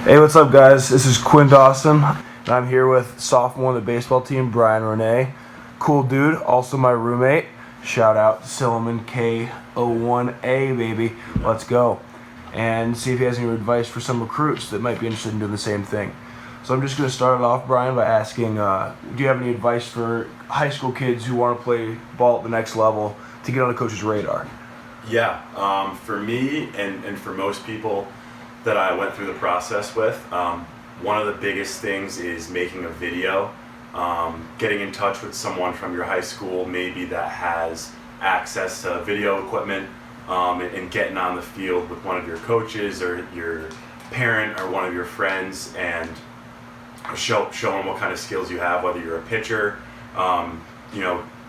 Hey, what's up, guys? This is Quinn Dawson, and I'm here with sophomore on the baseball team, Brian Ronai. Cool dude, also my roommate. Shout out to Silliman K01A, baby. Let's go. And see if he has any advice for some recruits that might be interested in doing the same thing. So I'm just going to start it off, Brian, by asking, do you have any advice for high school kids who want to play ball at the next level to get on a coach's radar? Yeah, for me and for most people that I went through the process with, one of the biggest things is making a video, getting in touch with someone from your high school maybe that has access to video equipment, and getting on the field with one of your coaches or your parent or one of your friends and show them what kind of skills you have, whether you're a pitcher,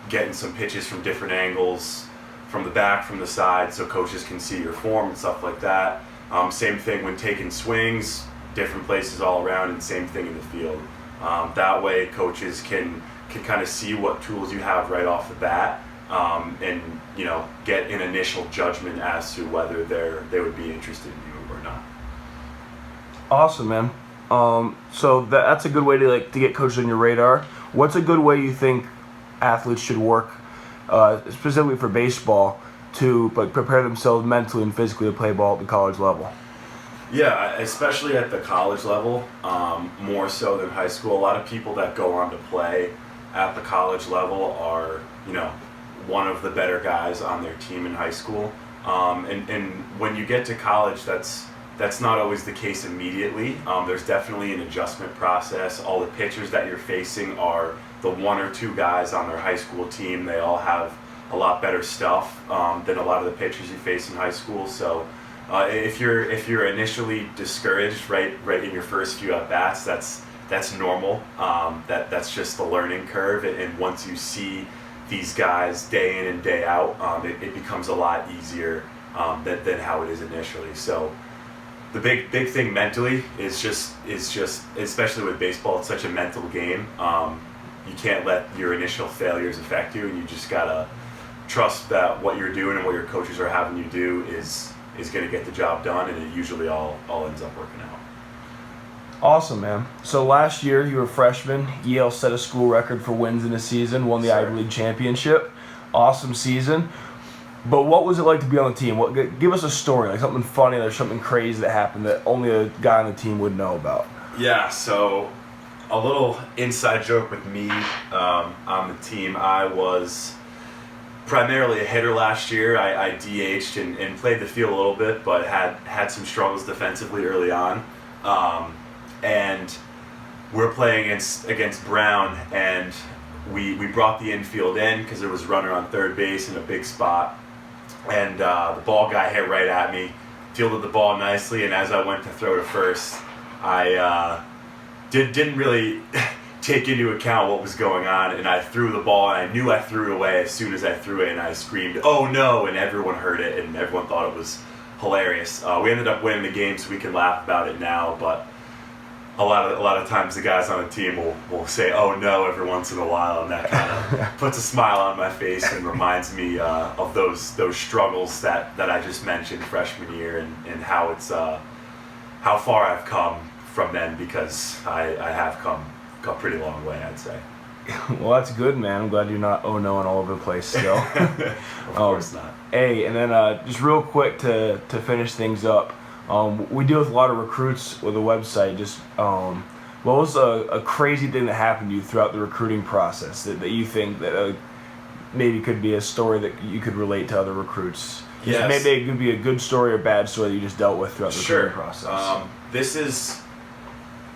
getting some pitches from different angles, from the back, from the side, so coaches can see your form and stuff like that. Same thing when taking swings, different places all around, and same thing in the field. That way coaches can kind of see what tools you have right off the bat, and get an initial judgment as to whether they would be interested in you or not. Awesome, man. So that's a good way to get coaches on your radar. What's a good way you think athletes should work, specifically for baseball, to prepare themselves mentally and physically to play ball at the college level? Yeah, especially at the college level, more so than high school. A lot of people that go on to play at the college level are, one of the better guys on their team in high school. And when you get to college, that's not always the case immediately. There's definitely an adjustment process. All the pitchers that you're facing are the one or two guys on their high school team. They all have a lot better stuff than a lot of the pitchers you face in high school. So if you're initially discouraged right in your first few at bats, that's normal. That's just the learning curve. And once you see these guys day in and day out, it becomes a lot easier than how it is initially. So the big thing mentally is just especially with baseball, it's such a mental game. You can't let your initial failures affect you, and you just gotta trust that what you're doing and what your coaches are having you do is going to get the job done, and it usually all ends up working out. Awesome, man. So last year you were a freshman. Yale set a school record for wins in a season, won the Ivy League championship. Awesome season. But what was it like to be on the team? Give us a story, like something funny or something crazy that happened that only a guy on the team would know about. Yeah, so a little inside joke with me on the team. I was primarily a hitter last year. I DH'd and played the field a little bit, but had some struggles defensively early on. And we're playing against Brown, and we brought the infield in because there was a runner on third base in a big spot. And the ball guy hit right at me, fielded the ball nicely, and as I went to throw to first, I didn't really take into account what was going on, and I threw the ball, and I knew I threw it away as soon as I threw it, and I screamed, "Oh no!" and everyone heard it, and everyone thought it was hilarious. We ended up winning the game, so we can laugh about it now, but a lot of times the guys on the team will say "oh no" every once in a while, and that kind of puts a smile on my face and reminds me of those struggles that I just mentioned freshman year, and how it's how far I've come from then, because I have come a pretty long way, I'd say. Well, that's good, man. I'm glad you're not oh no and all over the place still. Of course not. Hey, and then just real quick to finish things up, we deal with a lot of recruits with the website. Just what was a crazy thing that happened to you throughout the recruiting process that you think that maybe could be a story that you could relate to other recruits? Yes. Maybe it could be a good story or bad story that you just dealt with throughout the recruiting process. This is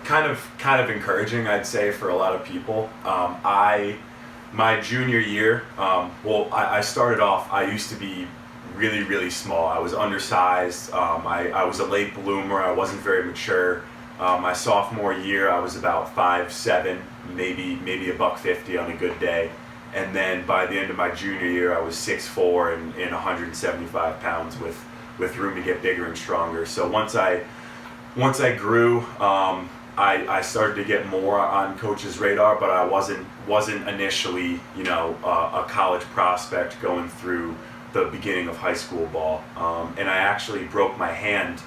kind of encouraging, I'd say, for a lot of people. My junior year, I started off, I used to be really, really small. I was undersized. I was a late bloomer. I wasn't very mature. My sophomore year, I was about 5'7", maybe $150 on a good day. And then by the end of my junior year, I was 6'4" and 175 pounds with room to get bigger and stronger. So once I grew, I started to get more on coach's radar, but I wasn't initially, a college prospect going through the beginning of high school ball. And I actually broke my hand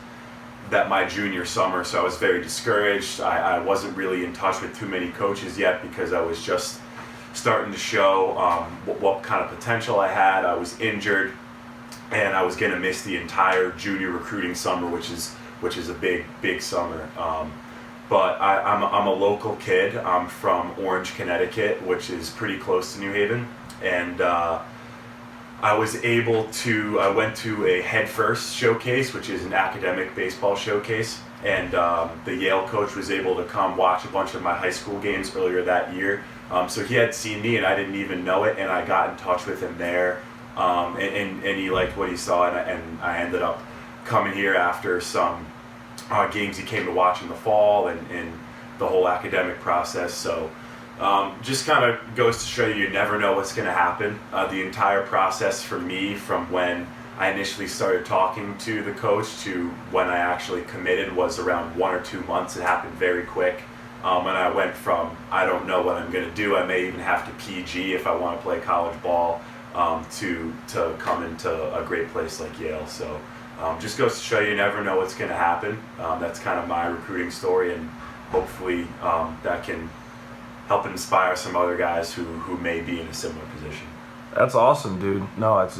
that my junior summer, so I was very discouraged. I wasn't really in touch with too many coaches yet because I was just starting to show what kind of potential I had. I was injured, and I was going to miss the entire junior recruiting summer, which is a big summer. But I'm a local kid. I'm from Orange, Connecticut, which is pretty close to New Haven, and I went to a Head First showcase, which is an academic baseball showcase, and the Yale coach was able to come watch a bunch of my high school games earlier that year. So he had seen me, and I didn't even know it, and I got in touch with him there, and he liked what he saw, and I ended up coming here after some games he came to watch in the fall, and the whole academic process. So just kind of goes to show you never know what's going to happen. The entire process for me, from when I initially started talking to the coach to when I actually committed, was around 1 or 2 months. It happened very quick. And I went from, I don't know what I'm going to do, I may even have to PG if I want to play college ball, to come into a great place like Yale. So just goes to show you never know what's going to happen. That's kind of my recruiting story, and hopefully that can help inspire some other guys who may be in a similar position. That's awesome, dude. No, it's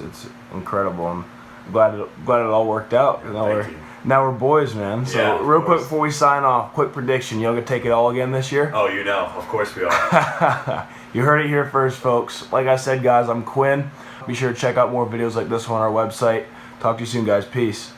incredible. I'm glad it all worked out. Now we're boys, man. So Yeah, real quick before we sign off, quick prediction: you gonna take it all again this year? Oh, of course we are. You heard it here first, folks. Like I said, guys, I'm Quinn. Be sure to check out more videos like this one on our website. Talk to you soon, guys. Peace.